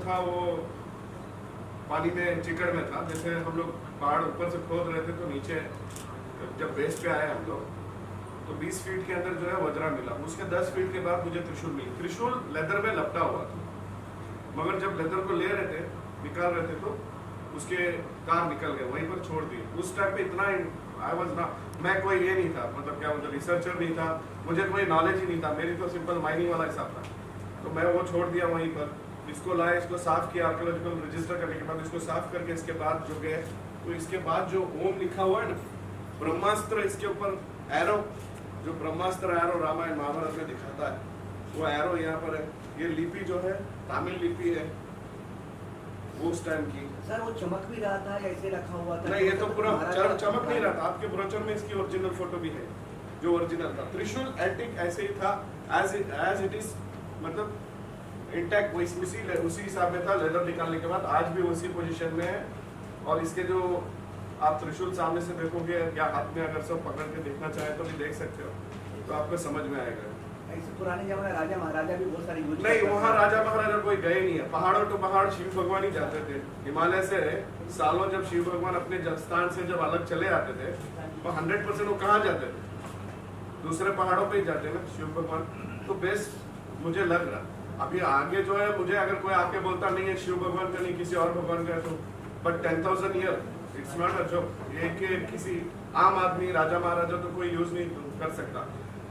था वो पानी में चिकड़ में था। जैसे हम लोग पहाड़ ऊपर से खोद रहे थे तो नीचे जब बेस पे आए हम लोग तो 20 फीट के अंदर जो है वज्रा मिला। उसके 10 फीट के बाद मुझे त्रिशूल मिली। त्रिशूल लेदर में लपटा हुआ था, मगर जब लेदर को ले रहे थे, निकाल रहे थे तो उसके तार निकल गए, वहीं पर छोड़ दिए। उस टाइम पे इतना आई वाज ना, मैं कोई ये नहीं था, मतलब क्या मतलब रिसर्चर नहीं था, मुझे कोई नॉलेज ही नहीं था, मेरी तो सिंपल माइनिंग वाला हिसाब था। तो मैं वो छोड़ दिया वहीं पर। इसको लाए, इसको साफ किया आर्कियोलॉजिकल रजिस्टर करने के बाद, इसको साफ करके इसके बाद जो गए तो इसके बाद जो ओम लिखा हुआ है ना, ब्रह्मास्त्र, इसके ऊपर एरो, जो ब्रह्मास्त्र एरो रामायण महाभारत में दिखाता है, वो एरो यहाँ पर है। ये लिपि जो है तामिल लिपि है उस टाइम की। सर वो चमक भी रहा था या ऐसे रखा हुआ था? नहीं, ये तो पूरा चमक नहीं रहा था। आपके ब्रोचर में इसकी ओरिजिनल फोटो भी है, जो ओरिजिनल था। त्रिशूल एंटिक ऐसे ही था, एज इट इज, मतलब इंटैक्ट उसी हिसाब में था। लेदर निकालने के बाद आज भी उसी पोजीशन में है। और इसके जो आप त्रिशूल सामने से देखोगे या हाथ में अगर सब पकड़ के देखना चाहे तो भी देख सकते हो, तो आपको समझ में आएगा। ऐसे पुराने जमाने राजा महाराजा भी बहुत सारे यूज नहीं, वहाँ राजा महाराजा कोई गए नहीं है। पहाड़ों टू पहाड़ शिव भगवान ही जाते थे। हिमालय से सालों जब शिव भगवान अपने स्थान से जब अलग चले आते थे तो 100% वो कहाँ जाते थे? दूसरे पहाड़ों पे ही जाते ना शिव भगवान। तो बेस्ट मुझे लग रहा। अभी आगे जो है, मुझे अगर कोई आके बोलता नहीं है शिव भगवान का नहीं किसी और भगवान का है तो, but 10,000 year it's not a joke. ये कि किसी आम आदमी राजा महाराजा तो कोई यूज नहीं कर सकता।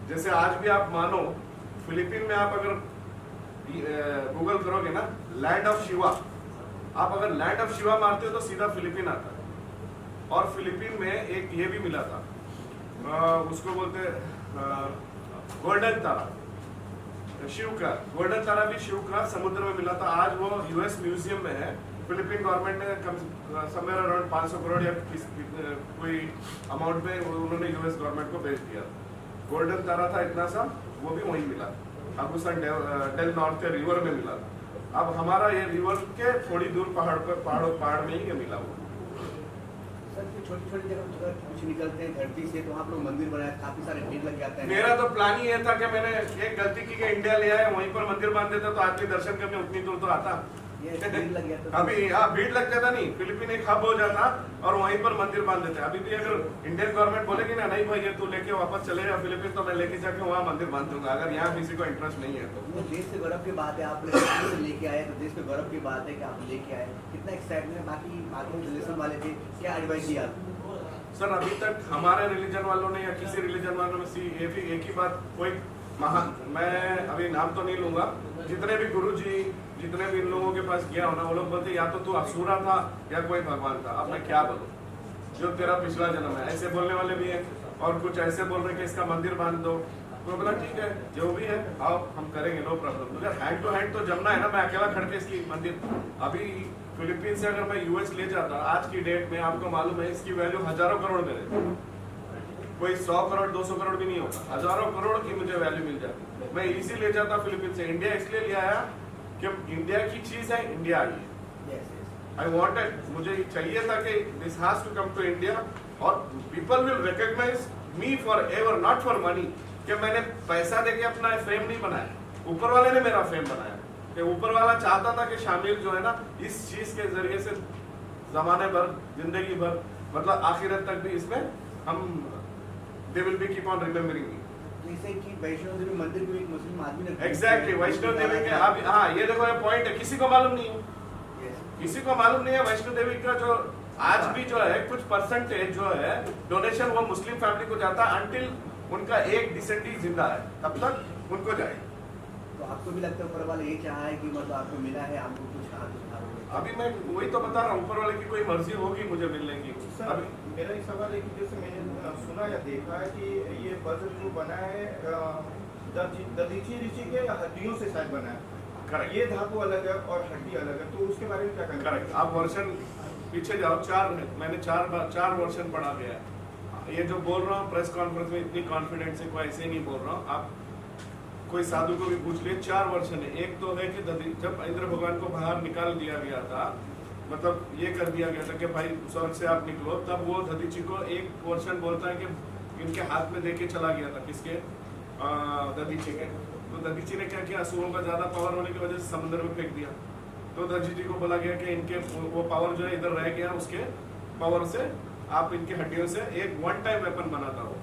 जैसे आज भी आप मानो फिलीपीन में आप अगर गूगल करोगे ना लैंड ऑफ शिवा, आप अगर लैंड ऑफ शिवा मारते हो तो सीधा फिलीपीन आता है। और फिलीपीन में एक ये भी मिला था, उसको बोलते गोल्डन तारा, शिव का गोल्डन तारा भी शिव का समुद्र में मिला था। आज वो यूएस म्यूजियम में है। फिलीपीन गवर्नमेंट ने समवेयर अराउंड 500 करोड़ या कोई अमाउंट में उन्होंने यूएस गवर्नमेंट को भेज दिया। गोल्डन तारा था इतना सा, वो भी वहीं मिला, अगुसन डेल नॉर्ते रिवर में मिला। अब हमारा ये रिवर के थोड़ी दूर पहाड़ में ही मिला वो। सर छोटी छोटी जगह कुछ निकलते हैं धरती से, तो आप लोग मंदिर बनाए, काफी सारे भीड़ लग जाते हैं। मेरा तो प्लान ही ये था कि मैंने एक गलती की कि इंडिया ले आए, वहीं पर मंदिर बांध देता तो आदमी दर्शन करने उतनी दूर तो आता। भीड़ लग गया तो अभी भीड़ लग जाता नहीं, फिलीपीन एक हब हो जाता और वहीं पर मंदिर बांध देते। अभी भी अगर इंडियन गवर्नमेंट बोलेगी ना नहीं भाई ये तू लेके वापस चलेगा फिलीपीन, तो मैं लेके जाके वहाँ मंदिर बांध दूंगा, अगर यहाँ किसी को इंटरेस्ट नहीं है तो। देश से गौरव की बात है, आप लेके आए तो देश में गौरव की बात है कि आप लेके आए, कितना एक्साइटमेंट। बाकी रिलेशन वाले थे, क्या एडवाइस दिया? सर अभी तक हमारे रिलीजन वालों ने या किसी रिलीजन वालों में ये भी एक ही बात, कोई महान, मैं अभी नाम तो नहीं लूंगा, जितने भी गुरुजी जितने भी इन लोगों के पास गया हो ना, वो लोग बोलते या तो तू असुरा था या कोई भगवान था, अब मैं क्या बोलूं, जो तेरा पिछला जन्म है। ऐसे बोलने वाले भी हैं और कुछ ऐसे बोल रहे कि इसका मंदिर बांध दो। तो बोला ठीक है जो भी है आओ हम करेंगे, नो प्रॉब्लम। अगर हैंड टू हैंड तो जमना है ना, मैं अकेला खड़ के इसकी मंदिर। अभी फिलीपीन से अगर मैं यूएस ले जाता आज की डेट में, आपको मालूम है इसकी वैल्यू हजारों करोड़ में है, कोई 100 करोड़ 200 करोड़ भी नहीं होगा, हजारों करोड़ की मुझे वैल्यू मिल जाती। मैं इजी ले जाता फिलीपीन से। इंडिया इसलिए ले आया कि इंडिया की चीज है, इंडिया आई है। आई वांटेड, मुझे चाहिए था कि this has to come to India और people will recognise me for ever, not for money. कि मैंने पैसा देके अपना फेम नहीं बनाया, ऊपर वाले ने मेरा फेम बनाया। कि ऊपर वाला चाहता था कि शामिल जो है ना इस चीज के जरिए से जमाने भर, जिंदगी भर, मतलब आखिरत तक भी इसमें हम they will be keep on remembering me. जैसे कि वैष्णो देवी मंदिर को एक मुस्लिम आदमी ने एग्जैक्टली वैष्णो देवी के, अब हाँ ये देखो ये पॉइंट है, किसी को मालूम नहीं है, किसी को मालूम नहीं है वैष्णो देवी का जो आज भी जो है कुछ परसेंटेज जो है डोनेशन वो मुस्लिम फैमिली को जाता है, अंटिल उनका एक डिसेंडी जिंदा है तब तक उनको जाएगा। तो आपको भी लगता है ऊपर वाले ये चाहा है कि मतलब आपको मिला है, आपको कुछ अभी मैं वही तो बता रहा हूँ, ऊपर वाले की कोई मर्जी होगी मुझे मिलने की। अभी मेरा एक सवाल है कि जैसे मैंने सुना या देखा है कि ये वज्र जो बना है दधीची ऋषि के हड्डियों से शायद बना है। करेक्ट, ये धातु अलग है और हड्डी अलग है, तो उसके बारे में क्या कहना? करेक्ट, आप वर्षन पीछे जाओ, मैंने चार वर्षन पढ़ा गया है। ये जो बोल रहा हूँ प्रेस कॉन्फ्रेंस में इतनी कॉन्फिडेंस से कोई ऐसे नहीं बोल रहा हूँ, आप कोई साधु को भी पूछ लिए, 4 वर्षन है। एक तो है कि जब इंद्र भगवान को बाहर निकाल दिया गया था, मतलब ये कर दिया गया था कि भाई स्वर्ग से आप निकलो, तब वो दधीची को एक वर्षन बोलता है कि इनके हाथ में देके चला गया था, किसके, दधीची के। तो दधीची ने क्या किया, असुरों का ज्यादा पावर होने की वजह से समुद्र में फेंक दिया। तो दर्जी जी को बोला गया कि इनके वो पावर जो है इधर रह गया, उसके पावर से आप इनकी हड्डियों से एक वन टाइम वेपन बनाता हो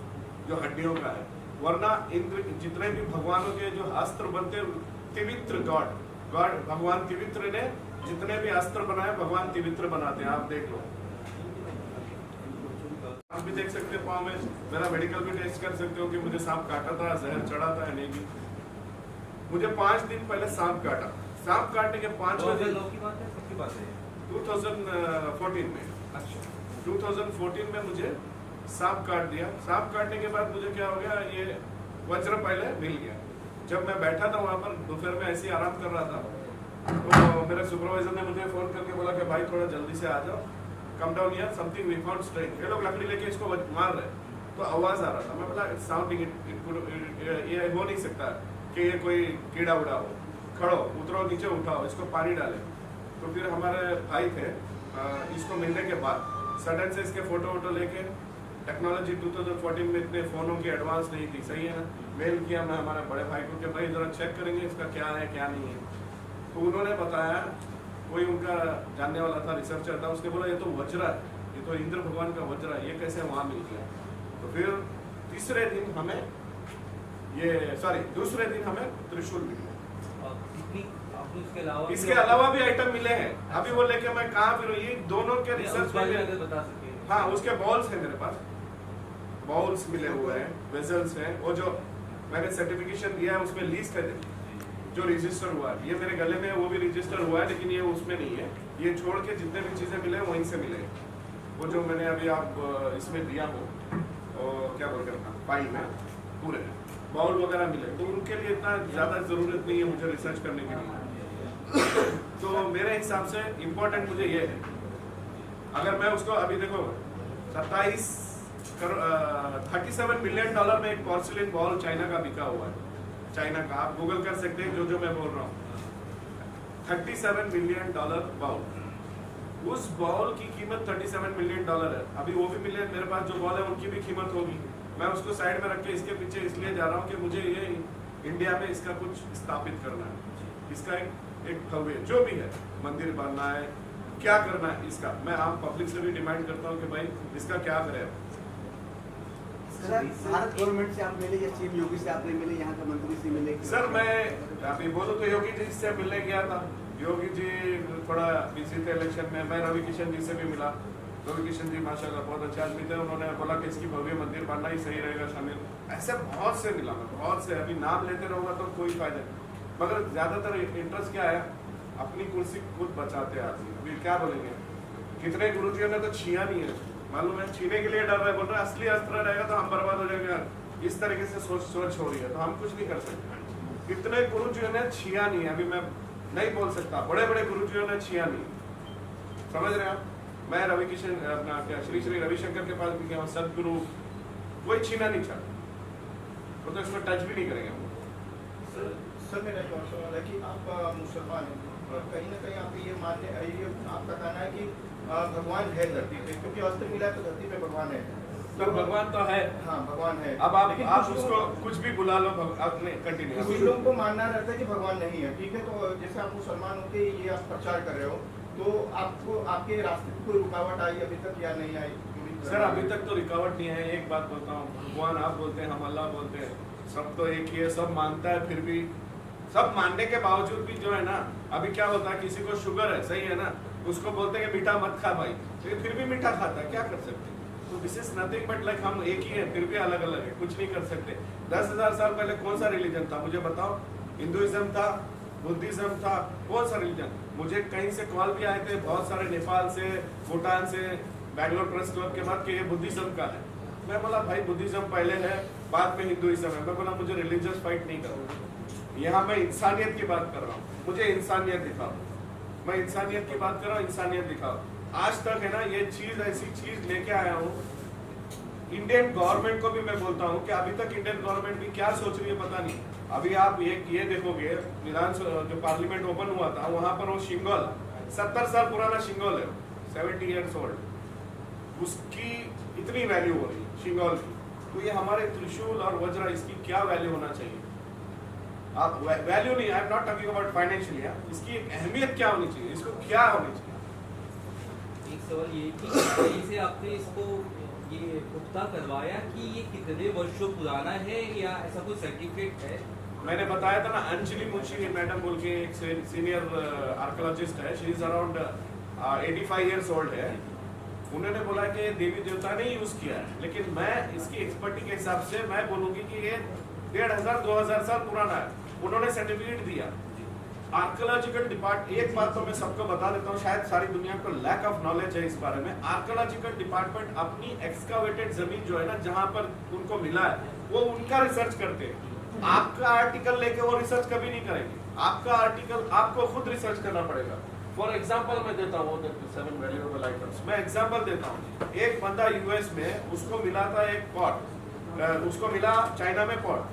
जो हड्डियों का है, वरना इंद्र जितने भी भगवानों के जो अस्त्र बनते, तिवित्र गॉड भगवान तिवित्र ने जितने भी अस्त्र बनाए भगवान तिवित्र बनाते हैं, आप देख लो। आप भी देख सकते हैं पाँव में, मेरा मेडिकल भी टेस्ट कर सकते हो कि मुझे सांप काटा था, जहर चढ़ा था या नहीं। मुझे 5 दिन पहले सांप काटा, सांप काटने के 5वें दिन 2014 में, अच्छा 2014 में मुझे सांप काट दिया। सांप काटने के बाद मुझे क्या हो गया, ये वज्र पहले मिल गया। जब मैं बैठा था वहाँ पर दोपहर में ऐसे ही आराम कर रहा था, तो मेरे सुपरवाइजर ने मुझे फोन करके बोला कि भाई थोड़ा जल्दी से आ जाओ, come down here, something we found strange. ये लोग लकड़ी लेके इसको मार रहे, तो आवाज आ रहा था। मैं बोला इट्स साउंडिंग, ये हो नहीं सकता कि ये कोई कीड़ा उड़ा हो, खड़ो उतरो नीचे उठाओ, इसको पानी डाले। तो फिर हमारे भाई थे, इसको मिलने के बाद सडन से इसके फोटो वोटो लेके, टेक्नोलॉजी 2014 में इतने फोनों की एडवांस नहीं थी, सही है ना, मेल किया मैं हमारे बड़े भाई को कि भाई जरा चेक करेंगे इसका क्या है क्या नहीं है। तो उन्होंने बताया, कोई उनका जानने वाला था, रिसर्चर था, उसने बोला ये तो वज्र है, ये तो इंद्र भगवान का वज्र है, ये कैसे वहाँ मिल गया। तो फिर दूसरे दिन हमें त्रिशूल मिल गया। इसके अलावा भी आइटम मिले हैं, अभी वो लेके मैं कहाँ फिर, ये दोनों के रिसर्च में बता सकते हैं। हाँ, उसके बॉल्स है मेरे पास, बॉल्स मिले हुए हैं, वेजल्स हैं, वो जो मैंने सर्टिफिकेशन दिया है उसमें लिस्ट है जो रजिस्टर हुआ है, ये मेरे गले में वो भी रजिस्टर हुआ है, लेकिन ये उसमें नहीं है। ये छोड़ के जितने भी चीजें मिले हैं वहीं से मिले हैं। वो जो मैंने अभी आप इसमें दिया हो, और क्या बोलते हैं फाइल में पूरे बाउल वगैरह मिले, तो उनके लिए इतना ज्यादा जरूरत नहीं है मुझे रिसर्च करने के लिए। तो मेरे हिसाब से इम्पोर्टेंट मुझे ये है, अगर मैं उसको अभी देखो 37 मिलियन डॉलर में एक पोर्सिलिन बॉल चाइना का बिका हुआ है, चाइना का, आप गूगल कर सकते हैं जो मैं बोल रहा हूँ। 37 मिलियन डॉलर बाउल, उस बाउल की कीमत 37 मिलियन डॉलर है। अभी वो भी मिलियन मेरे पास जो बॉल है उनकी भी कीमत होगी। मैं उसको साइड में रख के इसके पीछे इसलिए जा रहा हूँ कि मुझे ये इंडिया में इसका कुछ स्थापित करना है, इसका एक भव्य जो भी है मंदिर बनना है, क्या करना है इसका। मैं आम पब्लिक से भी डिमांड करता हूँ कि भाई इसका क्या करें। भारत गवर्नमेंट से आप मिले या सीएम योगी से आपने मिले, यहाँ का मंत्री से मिले? सर मैं अभी बोलूँ तो योगी जी से मिलने गया था, योगी जी थोड़ा बिजी थे इलेक्शन में। मैं रवि किशन जी से भी मिला, रवि किशन जी माशाल्लाह बहुत अच्छे आदमी थे, उन्होंने बोला कि इसकी भव्य मंदिर बनना ही सही रहेगा शामिल। ऐसे बहुत से मिला मैं, बहुत से, अभी नाम लेते रहूँगा तो कोई फायदा नहीं। मगर ज्यादातर इंटरेस्ट क्या है, अपनी कुर्सी खुद बचाते हैं आदमी। अभी क्या बोलेंगे, कितने गुरुजियों ने तो छिया नहीं है, मालूम है, छीने के लिए डर रहे, बोल रहे असली अस्त्र रहेगा तो हम बर्बाद हो जाएंगे। इस तरीके से सोच हो रही है, तो हम कुछ नहीं कर सकते। कितने गुरुजियों ने छिया नहीं है, अभी मैं नहीं बोल सकता, बड़े बड़े गुरुजियों ने छिया नहीं, समझ रहे आप। मैं रवि किशन अपना क्या श्री रविशंकर के पास भी गया, सदगुरु, कोई छीना नहीं चाहता, वो तो इसमें टच भी नहीं करेंगे। सर मेरा एक और सवाल है कि आप मुसलमान हैं, कहीं ना कहीं आप ये आपका कहना है कि भगवान है धरती पे, क्योंकि अस्त्र मिला तो धरती पे भगवान है। तो भगवान तो है, हाँ भगवान है। अब आप उसको कुछ भी बुला लो, आपने कंटिन्यू। कुछ लोगों को मानना रहता है कि भगवान नहीं है, ठीक है, तो जैसे आप मुसलमान होके ये आप प्रचार कर रहे हो, तो आपको आपके रास्ते में कोई रुकावट आई अभी तक या नहीं आई? सर अभी तक तो रुकावट नहीं है। एक बात बोलता हूँ, भगवान आप बोलते हैं, हम अल्लाह बोलते हैं, सब तो एक ही है, सब मानता है। फिर भी सब मानने के बावजूद भी जो है ना, अभी क्या होता है, किसी को शुगर है, सही है ना, उसको बोलते हैं कि मीठा मत खा भाई, लेकिन फिर भी मीठा खाता है, क्या कर सकते हैं। तो this is nothing but like हम एक ही है, फिर भी अलग अलग है, कुछ नहीं कर सकते। 10,000 साल पहले कौन सा रिलीजन था मुझे बताओ? हिंदुइज्म था, बुद्धिज्म था, कौन सा रिलीजन? मुझे कहीं से कॉल भी आए थे बहुत सारे, नेपाल से, भूटान से, बैंगलोर प्रेस क्लब के बाद कि ये बुद्धिज्म का है। मैं बोला भाई बुद्धिज्म पहले है, बाद में हिंदुइज्म है। मैं बोला मुझे रिलीजियस फाइट नहीं करना, यहाँ मैं इंसानियत की बात कर रहा हूँ, मुझे इंसानियत दिखाओ। मैं इंसानियत की बात कर रहा हूँ, इंसानियत दिखाओ। आज तक है ना ये चीज, ऐसी चीज लेके आया हूँ। इंडियन गवर्नमेंट को भी मैं बोलता हूँ कि अभी तक इंडियन गवर्नमेंट भी क्या सोच रही है पता नहीं। अभी आप ये देखोगे, विधानसभा जो पार्लियामेंट ओपन हुआ था, वहां पर वो शिंगोल 70 साल पुराना शिंगोल है, 70 ईयर्स ओल्ड, उसकी इतनी वैल्यू हो रही है शिंगोल की। तो ये हमारे त्रिशूल और वज्र, इसकी क्या वैल्यू होना चाहिए? आप वैल्यू नहीं, I am not talking about financially, इसकी अहमियत क्या होनी चाहिए, इसको क्या होनी चाहिए। एक सवाल ये कि कहीं से आपने इसको ये पुख्ता करवाया कि ये कितने वर्षों पुराना है या ऐसा कोई सर्टिफिकेट है? मैंने बताया था ना, अंजलि मुंशी मैडम बोल के एक सीनियर आर्कियोलॉजिस्ट है, she is around 85 years old है। उन्होंने बोला कि देवी देवता ने यूज किया है, लेकिन मैं इसकी एक्सपर्टी के हिसाब से मैं बोलूंगी कि ये 1500-2000 साल पुराना है। उन्होंने सर्टिफिकेट दिया। आर्कियोलॉजिकल डिपार्टमेंट, एक बात तो मैं सबको बता देता हूँ, शायद सारी दुनिया को लैक ऑफ नॉलेज है इस बारे में। आर्कियोलॉजिकल डिपार्टमेंट अपनी एक्सकावेटेड जमीन जो है ना, जहां पर उनको मिला है, वो उनका रिसर्च करते हैं। आपका आर्टिकल लेके वो रिसर्च कभी नहीं करेंगे। आपका आर्टिकल आपको खुद रिसर्च करना पड़ेगा। फॉर एग्जाम्पल मैं देता हूँ 7 वैल्यूएबल आइटम्स, मैं एग्जाम्पल देता हूँ। एक बंदा यूएस में, उसको मिला था एक पॉट, उसको मिला चाइना में पॉट।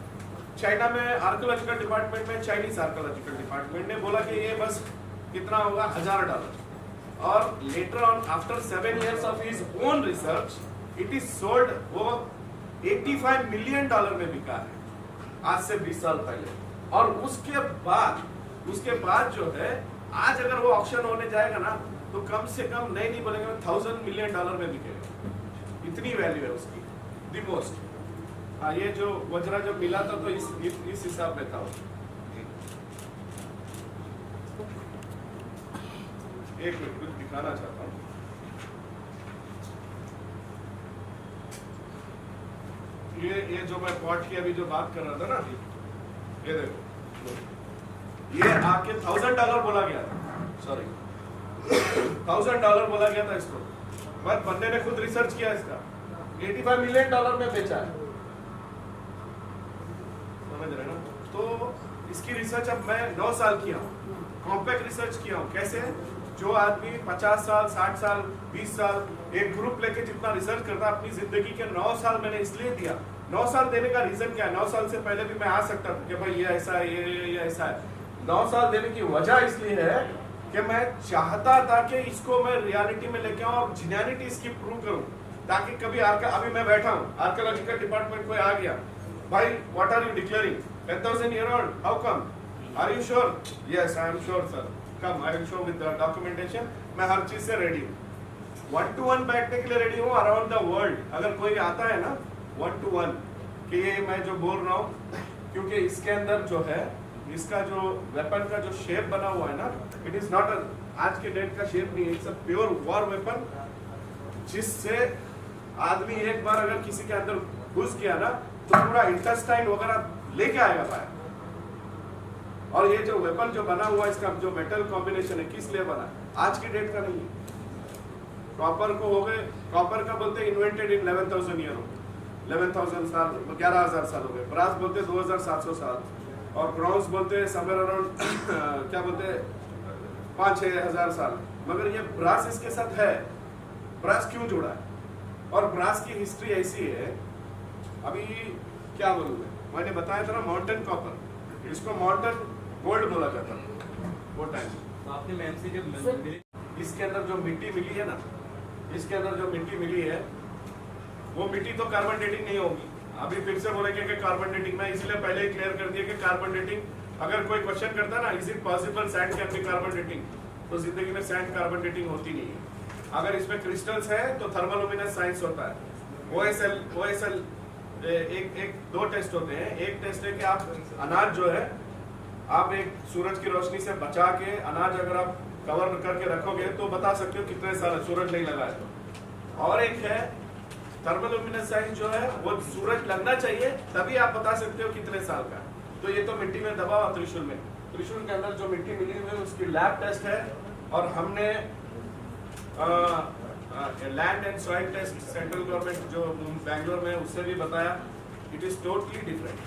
चाइना में आर्कियोलॉजिकल डिपार्टमेंट में, चाइनीज आर्कियोलॉजिकल डिपार्टमेंट ने बोला कि ये बस कितना होगा, $1000। और later on after 7 years of his own research it is sold, वो $85 मिलियन में बिका है आज से 20 साल पहले। और उसके बाद जो है, आज अगर वो ऑक्शन होने जाएगा ना, तो कम से कम नहीं बोलेंगे, $1000 मिलियन में बिकेगा। इतनी वैल्यू है उसकी, द मोस्ट। हाँ, ये जो वज्रा जब मिला था तो इस हिसाब में था। एक मिनट कुछ दिखाना चाहता हूँ। ये जो मैं पॉट की अभी जो बात कर रहा था ना, ये देखो, ये आके $1000 बोला गया था, सॉरी $1000 बोला गया था इसको, बट बंदे ने खुद रिसर्च किया, इसका $85 मिलियन में बेचा है। समझ रहे ना? तो इसकी रिसर्च अब मैं 9 साल किया हूँ, कॉम्पैक्ट रिसर्च किया हूँ। कैसे? जो आदमी 50 साल, 60 साल, 20 साल एक ग्रुप लेके जितना रिसर्च करता है, अपनी जिंदगी के 9 साल मैंने इसलिए दिया। 9 साल देने का रीजन क्या है? 9 साल से पहले भी मैं आ सकता था कि भाई ये ऐसा है, ये ऐसा है। 9 साल देने की वजह इसलिए है कि मैं चाहता था कि इसको मैं रियलिटी में लेके आऊं और जेन्युइनिटी इसकी प्रूव करूं, ताकि कभी अभी मैं बैठा हूं, आर्कियोलॉजिकल डिपार्टमेंट कोई आ गया, भाई what are you declaring 10,000 year old, how come, are you sure? Yes I am sure sir, come, I will show with the documentation. मैं हर चीज से रेडी हूँ, 1-to-1 बैठने के लिए रेडी हूँ अराउंड द वर्ल्ड। अगर कोई आता है ना 1-to-1 कि ये मैं जो बोल रहा हूँ, क्योंकि इसके अंदर जो है, इसका जो वेपन का जो शेप बना हुआ है ना, इट इज नॉट आज के डेट का शेप नहीं है, it's a pure war weapon, जिससे आदमी एक बार अगर किसी के अंदर घुस गया ना, तो पूरा इंटेस्टाइन वगैरह लेके आएगा बाहर। और ये जो वेपन जो बना हुआ है, इसका जो मेटल कॉम्बिनेशन है, किस लिए बना है? आज की डेट का नहीं है। कॉपर को हो गए, कॉपर का बोलते हैं इन्वेंटेड इन 11,000 ईयर हो गए, 11,000 साल, 11,000 साल हो गए। ब्रास बोलते हैं 2,700 साल, और ब्रॉन्ज बोलते हैं समवेयर अराउंड क्या बोलते हैं 5-6 हजार साल। मगर ये ब्रास इसके साथ है, ब्रास क्यों जुड़ा है? और ब्रास की हिस्ट्री ऐसी है, अभी क्या बोलूं मैंने बताया था ना, माउंटेन कॉपर, इसको माउंटेन गोल्ड बोला जाता है वो टाइम। तो आपने मैम से जब मिले, इसके अंदर जो मिट्टी मिली है ना, इसके अंदर जो मिट्टी मिली है, वो मिट्टी तो कार्बन डेटिंग नहीं होगी। अभी फिर से बोलेंगे कि कार्बन डेटिंग, मैं इसलिए पहले ही क्लियर कर दिया कि कार्बन डेटिंग, अगर कोई क्वेश्चन करता है ना, is it possible sand can be carbon dating, तो जिंदगी में सैंड कार्बन डेटिंग होती नहीं है। अगर इसमें क्रिस्टल्स है तो थर्मोलुमिनेंस साइंस होता है। OSL एक 2 टेस्ट होते हैं। एक टेस्ट है कि आप अनाज जो है, आप एक सूरज की रोशनी से बचा के अनाज अगर आप कवर करके रखोगे तो बता सकते हो कितने साल सूरज नहीं लगा है तो। और एक है थर्मोलुमिनेंस साइंस, जो है वो सूरज लगना चाहिए तभी आप बता सकते हो कितने साल का। तो ये तो मिट्टी में दबा हुआ त्रिशूल में, त्रिशूल के अंदर जो मिट्टी मिली हुई है उसकी लैब टेस्ट है, और हमने land and soil test central government जो बैंगलोर में, उससे भी बताया, इट इज टोटली डिफरेंट।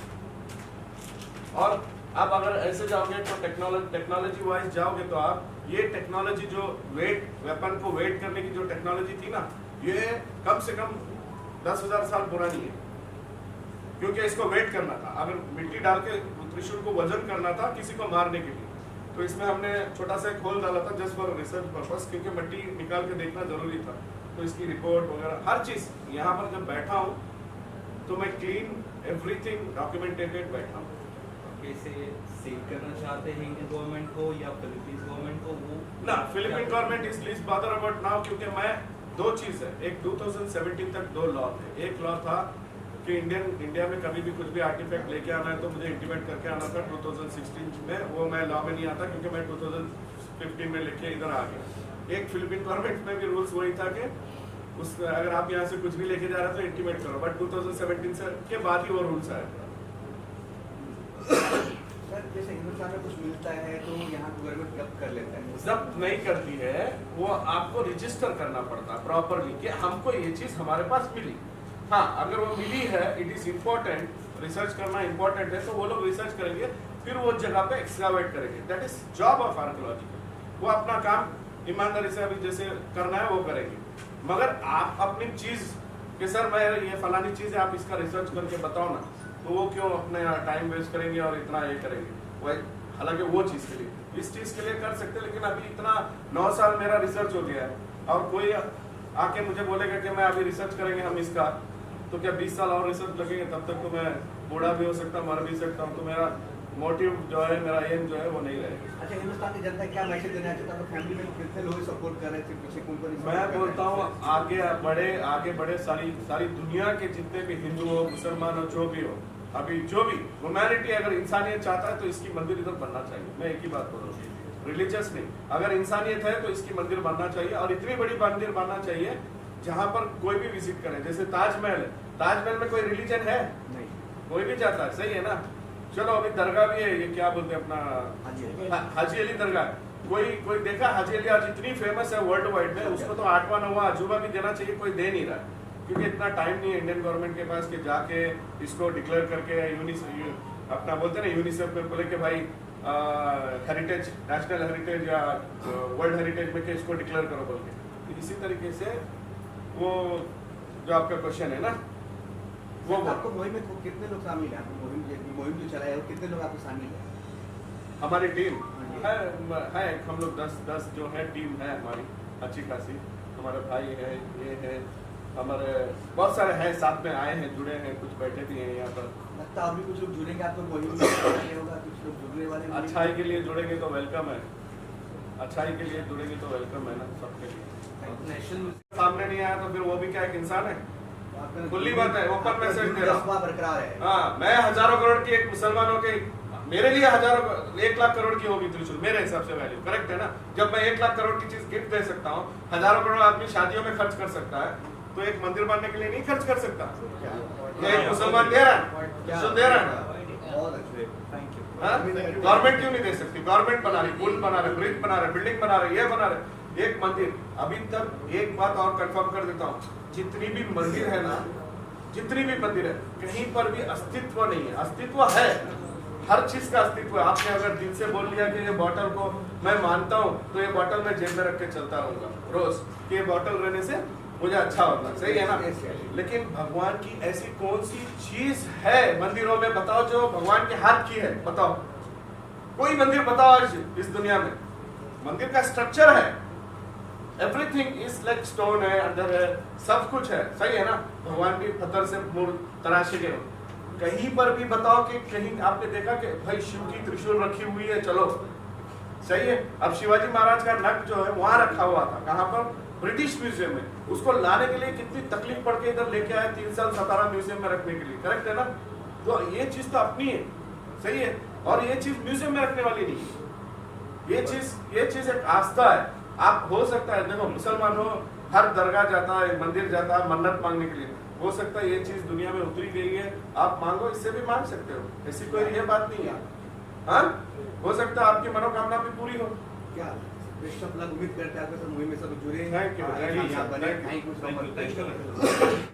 और आप अगर ऐसे जाओगे तो टेक्नोलॉजी वाइज जाओगे तो आप, ये टेक्नोलॉजी जो वेपन को वेट करने की जो टेक्नोलॉजी थी ना, ये कम से कम 10,000 साल पुरानी है, क्योंकि इसको वेट करना था। अगर मिट्टी डाल के त्रिशूल को वजन करना था किसी को मारने के लिए, तो इसमें हमने छोटा सा एक होल डाला था जस्ट फॉर रिसर्च पर्पस, क्योंकि मिट्टी निकाल के देखना जरूरी था। तो इसकी रिपोर्ट वगैरह हर चीज यहाँ पर जब बैठा हूँ तो मैं क्लीन एवरीथिंग डॉक्यूमेंटेटेड बैठा हूँ। तरीके से सेव करना चाहते हैं इंडियन गवर्नमेंट को या फिलीपींस गवर्नमेंट को, वो ना Philippine government is least bother about now, क्योंकि मैं दो चीज है, एक 2017 तक दो लॉ थे। एक लॉ था कि इंडिया में कभी भी कुछ भी आर्टिफैक्ट लेके आना है तो मुझे इंटीमेट करके आना था 2016 में, वो मैं लॉ में नहीं आता क्योंकि मैं 2015 में लेके इधर आ गया। एक फिलीपीन गवर्नमेंट में भी रूल्स वही था कि उस अगर आप यहाँ से कुछ भी लेके जा रहे हो तो इंटीमेट करो, बट 2017 से के बाद ही वो रूल्स आए। सर जैसे हिंदुस्तान में कुछ मिलता है तो यहाँ गवर्नमेंट जब्त कर लेता है। जब्त नहीं करती है, वो आपको रजिस्टर करना पड़ता है प्रॉपरली कि हमको ये चीज हमारे पास मिली। हाँ, अगर वो मिली है, इट इज इम्पोर्टेंट, रिसर्च करना इम्पोर्टेंट है, तो वो लोग रिसर्च करेंगे, फिर वो जगह पे एक्सकावेट करेंगे। That is job of archaeology. वो अपना काम ईमानदारी से अभी जैसे करना है वो करेंगे, मगर आप अपनी चीज कि सर मैं ये फलानी चीज है, आप इसका रिसर्च करके बताओ ना, तो वो क्यों अपने टाइम वेस्ट करेंगे और इतना ये करेंगे। वो हालांकि वो चीज के लिए, इस चीज के लिए कर सकते, लेकिन अभी इतना 9 साल मेरा रिसर्च हो गया है, और कोई आके मुझे बोलेगा कि मैं अभी रिसर्च करेंगे हम इसका, तो क्या 20 साल और रिसर्च लगेंगे, तब तक तो मैं बूढ़ा भी हो सकता हूँ, मर भी सकता हूँ। तो मेरा मोटिव जो है, मेरा एम जो है वो नहीं रहेगा। अच्छा, हिंदुस्तान की जनता क्या मैसेज देना चाहता है? फैमिली में कितने लोग सपोर्ट कर रहे थे, पीछे कौन कौन? मैं बोलता हूँ आगे बढ़े सारी दुनिया के जितने भी हिंदू हो, मुसलमान हो, जो भी हो, अभी जो भी ह्यूमैनिटी अगर इंसानियत चाहता है तो इसकी मंदिर इधर बनना चाहिए। मैं एक ही बात बोल रहा हूँ, रिलीजियस नहीं, अगर इंसानियत है तो इसकी मंदिर बनना चाहिए, और इतनी बड़ी मंदिर बनना चाहिए जहाँ पर कोई भी विजिट करे। जैसे ताजमहल है, ताजमहल में कोई रिलीजन है नहीं, कोई भी जाता है, सही है ना। चलो अभी दरगाह भी है, ये क्या बोलते हैं अपना हाजी अली दरगाह, कोई देखा हाजी अली आज इतनी फेमस है वर्ल्ड वाइड में, उसको तो 8वां 9वां अजूबा भी देना चाहिए, कोई दे नहीं रहा है, क्योंकि इतना टाइम नहीं है इंडियन गवर्नमेंट के पास कि जाके इसको डिक्लेयर करके अपना बोलते हैं ना यूनिसेफ में बोले कि भाई हेरिटेज, नेशनल हेरिटेज या वर्ल्ड हेरिटेज में के इसको डिक्लेयर करो बोल के। इसी तरीके से वो जो आपका क्वेश्चन है ना, वो आपको मुहिम में कितने लोग शामिल हैं? आपको मुहिम जो चलाया है वो कितने लोग आपको शामिल हैं? हमारी टीम है हम लोग 10 जो है टीम है हमारी अच्छी खासी। हमारे भाई है, ये है, हमारे बहुत सारे हैं, साथ में आए हैं, जुड़े हैं, कुछ बैठे भी हैं यहाँ पर। लगता है अभी कुछ लोग जुड़ेंगे आपको मुहिम में होगा, कुछ लोग जुड़ने वाले हैं। अच्छाई के लिए जुड़ेंगे तो वेलकम है, अच्छाई के लिए जुड़ेंगे तो वेलकम है ना सबके लिए। नेशनल सामने नहीं आया तो फिर वो भी क्या एक इंसान है, खुली बात है, ओपन मैसेज दे रहा हूँ। बरकरार है। हाँ, मैं हजारों करोड़ की एक मुसलमानों के, मेरे लिए 1 लाख करोड़ की होगी त्रिशूल, मेरे हिसाब से वैल्यू करेक्ट है ना। जब मैं 1 लाख करोड़ की चीज गिफ्ट दे सकता हूँ, हजारों करोड़ आदमी शादियों में खर्च कर सकता है, तो एक मंदिर बनने के लिए नहीं खर्च कर सकता? एक मुसलमान दे रहा है, त्रिशूल दे रहा है, बहुत अच्छे, थैंक यू। गवर्नमेंट क्यों नहीं दे सकती? गवर्नमेंट बना रही, पुल बना रहे, ब्रिज बना रहे, बिल्डिंग बना रहे, ये बना रहे, एक मंदिर। अभी तक एक बात और कंफर्म कर देता हूँ, जितनी भी मंदिर है ना, जितनी भी मंदिर है, कहीं पर भी अस्तित्व नहीं है। अस्तित्व है, हर चीज का अस्तित्व है। आपने अगर दिल से बोल लिया कि ये बॉटल को मैं मानता हूँ, तो ये बॉटल मैं जेब में रख के चलता रहूंगा रोज, कि ये बॉटल रहने से मुझे अच्छा होगा, सही है ना। लेकिन भगवान की ऐसी कौन सी चीज है मंदिरों में, बताओ, जो भगवान के हाथ की है? बताओ, कोई मंदिर बताओ आज इस दुनिया में। मंदिर का स्ट्रक्चर है, एवरीथिंग इज लाइक स्टोन है, अंदर है, सब कुछ है, सही है ना। भगवान भी पत्थर से तराशे गए। कहीं पर भी बताओ कि कहीं आपने देखा कि भाई शिव की त्रिशूल रखी हुई है, चलो सही है। अब शिवाजी महाराज का नग जो है वहां रखा हुआ था, कहाँ पर? ब्रिटिश म्यूजियम में। उसको लाने के लिए कितनी तकलीफ पड़ के इधर लेके आए, 3 साल सतारा म्यूजियम में रखने के लिए, करेक्ट है ना। तो ये चीज तो अपनी है, सही है, और ये चीज म्यूजियम में रखने वाली नहीं है। ये चीज एक आस्था है। आप हो सकता है, देखो मुसलमान हो, हर दरगाह जाता है, मंदिर जाता है मन्नत मांगने के लिए, हो सकता है ये चीज दुनिया में उतरी गई है, आप मांगो, इससे भी मांग सकते हो, ऐसी कोई ये बात नहीं है। हाँ, हो सकता है आपकी मनोकामना भी पूरी हो। क्या बेस्ट ऑफ लक, उम्मीद करते हैं आपके साथ मुहिम में सब जुड़े। थैंक यू, यहाँ बने, थैंक यू सो मच।